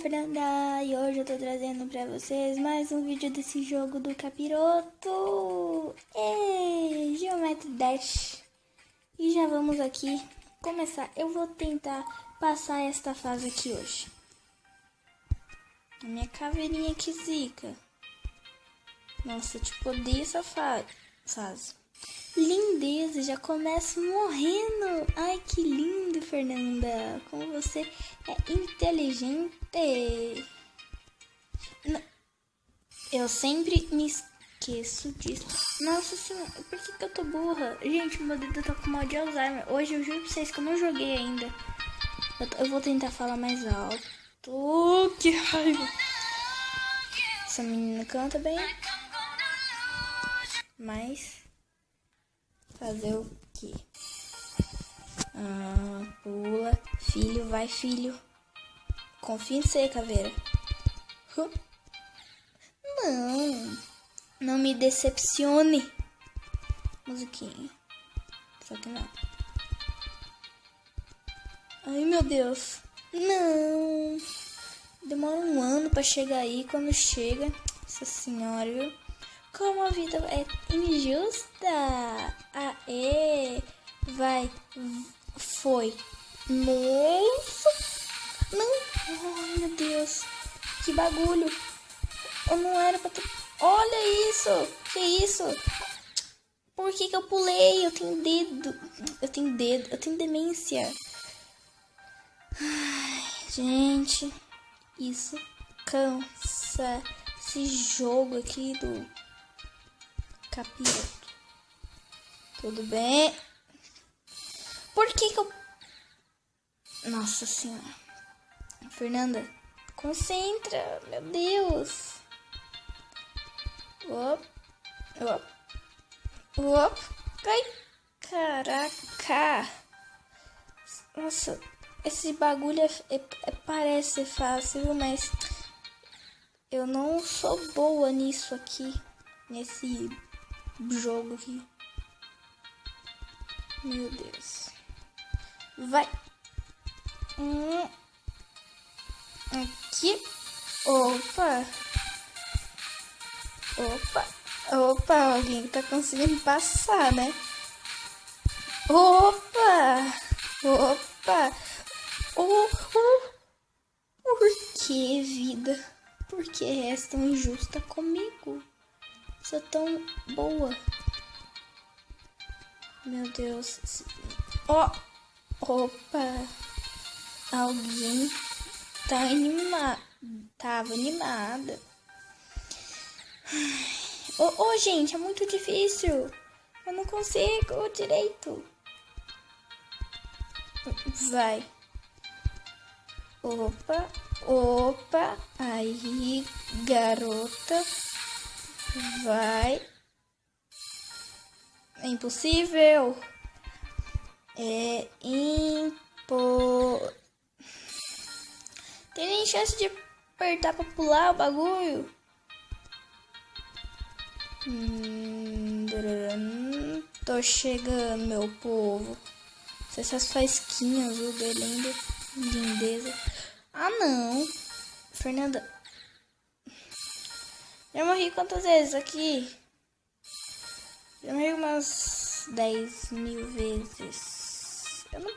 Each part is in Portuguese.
Fernanda, e hoje eu tô trazendo pra vocês mais um vídeo desse jogo do capiroto. Geometry Dash. E já vamos aqui começar. Eu vou tentar passar esta fase aqui hoje. A minha caveirinha que zica. Nossa, tipo, odeio essa fase. Lindeza, já começo morrendo. Ai, que lindo, Fernanda. Como você é inteligente. Não, eu sempre me esqueço disso. Nossa senhora, por que eu tô burra? Gente, meu dedo tá com mal de Alzheimer. Hoje eu juro pra vocês que eu não joguei ainda. Eu vou tentar falar mais alto. Que raiva. Essa menina canta bem. Mas fazer o quê? Pula. Filho, vai, filho. Confia em você, caveira. Não me decepcione. Musiquinha. Só que não. Ai, meu Deus. Não. Demora um ano pra chegar aí. Quando chega, nossa senhora, viu? Como a vida é injusta. Aê. Vai. Foi. Nossa. Não. Ai, meu Deus. Que bagulho. Eu não era pra ter... Olha isso. Que isso? Por que eu pulei? Eu tenho dedo. Eu tenho demência. Ai, gente. Isso cansa. Esse jogo aqui do capiroto. Tudo bem? Por que eu... Nossa senhora. Fernanda, concentra. Meu Deus. Op. Ai, caraca. Nossa, esse bagulho parece fácil, mas eu não sou boa nisso aqui. Nesse jogo aqui. Meu Deus. Vai. Aqui. Opa, alguém tá conseguindo passar, né? Opa. Por que, vida? Por que és tão injusta comigo? Sou tão boa. Meu Deus. Opa. Alguém tava animada. Gente, é muito difícil. Eu não consigo direito. Vai. Opa. Aí, garota. Vai. É impossível. Tem nem chance de apertar pra pular o bagulho. Tô chegando, meu povo. Essas faísquinhas azul dele, lindeza. Ah, não. Fernanda. Já morri quantas vezes aqui? Já morri umas 10.000 vezes. Eu não...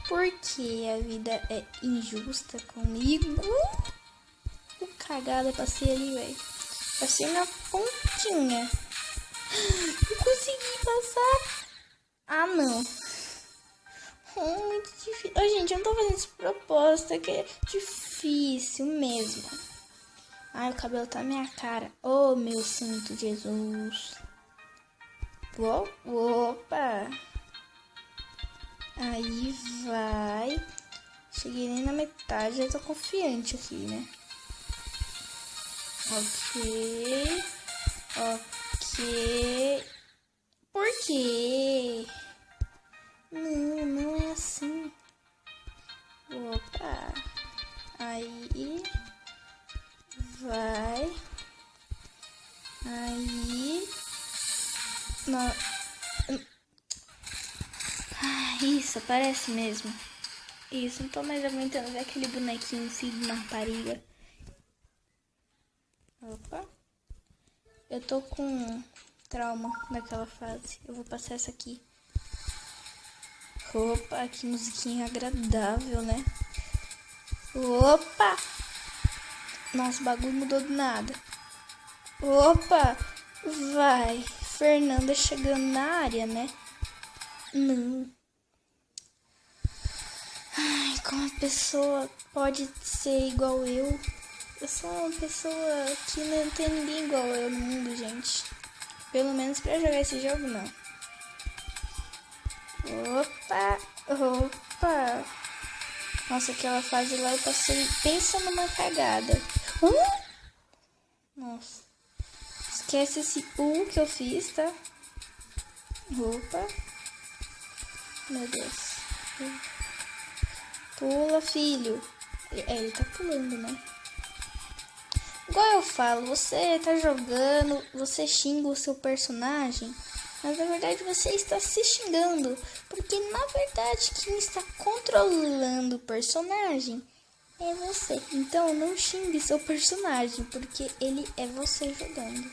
Por que a vida é injusta comigo? Cagada, passei ali, velho. Passei na pontinha. Não consegui passar. Ah, não. Muito difícil. Gente, eu não tô fazendo isso de propósito. É que é difícil mesmo. Ai, o cabelo tá na minha cara. Oh, meu santo Jesus. Opa. Aí vai. Cheguei nem na metade. Já tô confiante aqui, né? Ok. Por quê? Não é assim. Opa. Aí. Vai. Aí. Isso, parece mesmo. Isso, não tô mais aguentando ver aquele bonequinho filho de uma rapariga. Opa. Eu tô com trauma naquela fase. Eu vou passar essa aqui. Opa, que musiquinha agradável, né? Opa! Nossa, o bagulho mudou do nada. Opa! Vai. Fernanda chegando na área, né? Não. Ai, como a pessoa pode ser igual eu? Eu sou uma pessoa que não tem ninguém igual eu no mundo, gente. Pelo menos pra jogar esse jogo, não. Opa! Opa! Nossa, aquela fase lá eu passei... Pensa numa cagada. Nossa. Esquece esse que eu fiz, tá? Opa. Meu Deus. Pula, filho. Ele tá pulando, né? Igual eu falo, você tá jogando, você xinga o seu personagem, mas na verdade você está se xingando, porque na verdade quem está controlando o personagem é você. Então não xingue seu personagem, porque ele é você jogando,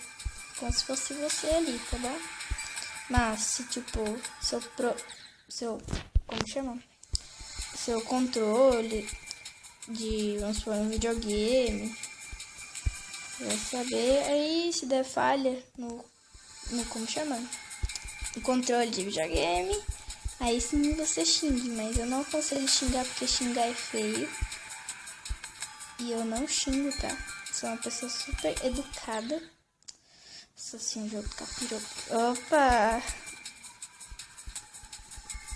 como se fosse você ali, tá bom? Mas se tipo, como chama? Seu controle de, vamos supor, um videogame, vai saber, aí se der falha no como chama? No controle de videogame, aí sim você xingue, mas eu não aconselho xingar porque xingar é feio. E eu não xingo, tá? Sou uma pessoa super educada. Nossa, assim, o jogo capiroto. Opa!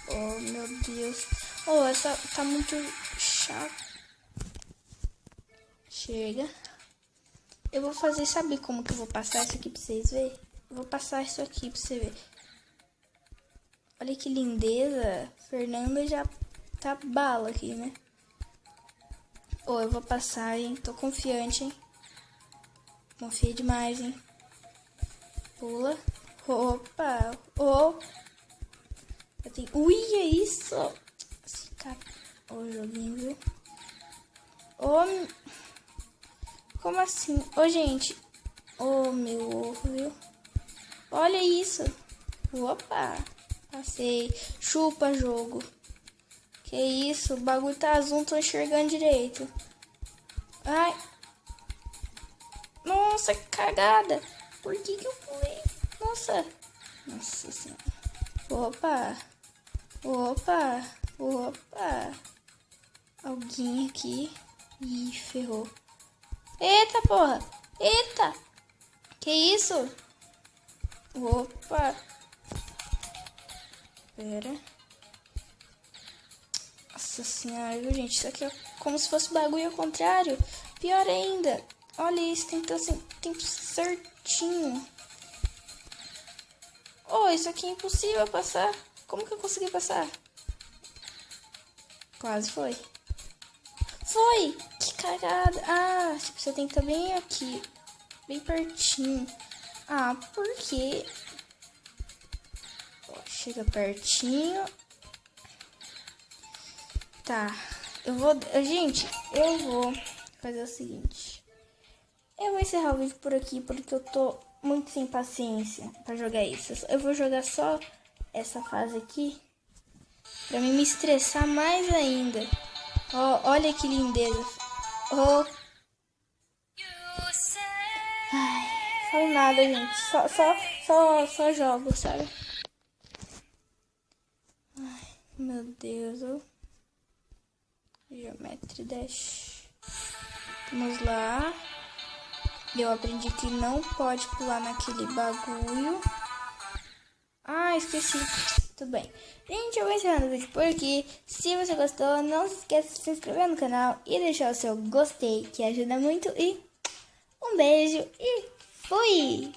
Oh, meu Deus. Oh, essa tá muito chata. Chega. Eu vou fazer, sabe como que eu vou passar isso aqui pra vocês verem? Eu vou passar isso aqui pra você ver. Olha que lindeza. Fernanda já tá bala aqui, né? Oh, eu vou passar, hein? Tô confiante, hein? Confia demais, hein? Pula. Opa. Oh. Eu tenho... Ui, é isso? Esse cara... O joguinho, viu? Oh... Como assim? Ô, gente. Ô, meu ovo, viu? Olha isso. Opa. Passei. Chupa, jogo. Que isso? O bagulho tá azul, não tô enxergando direito. Ai. Nossa, que cagada. Por que eu pulei? Nossa. Nossa senhora. Opa. Opa. Opa. Alguém aqui. Ih, ferrou. Eita, porra! Eita! Que isso? Opa! Pera. Nossa senhora, viu, gente? Isso aqui é como se fosse bagulho ao contrário. Pior ainda. Olha isso, tem que ter assim, tempo certinho. Oh, isso aqui é impossível passar. Como que eu consegui passar? Quase foi. Foi! Que cagada! Ah, tipo, você tem que estar bem aqui. Bem pertinho. Ah, por quê? Ó, chega pertinho. Tá. Gente, eu vou fazer o seguinte. Eu vou encerrar o vídeo por aqui, porque eu tô muito sem paciência pra jogar isso. Eu vou jogar só essa fase aqui, pra mim me estressar mais ainda. Oh, olha que lindeza. Oh. Ai, falo nada, gente. Só jogo, sabe? Ai, meu Deus. Oh. Geometry Dash. Vamos lá. Eu aprendi que não pode pular naquele bagulho. Ah, esqueci. Tudo bem. Gente, eu vou encerrando o vídeo por aqui. Se você gostou, não se esqueça de se inscrever no canal e deixar o seu gostei, que ajuda muito. E um beijo e fui!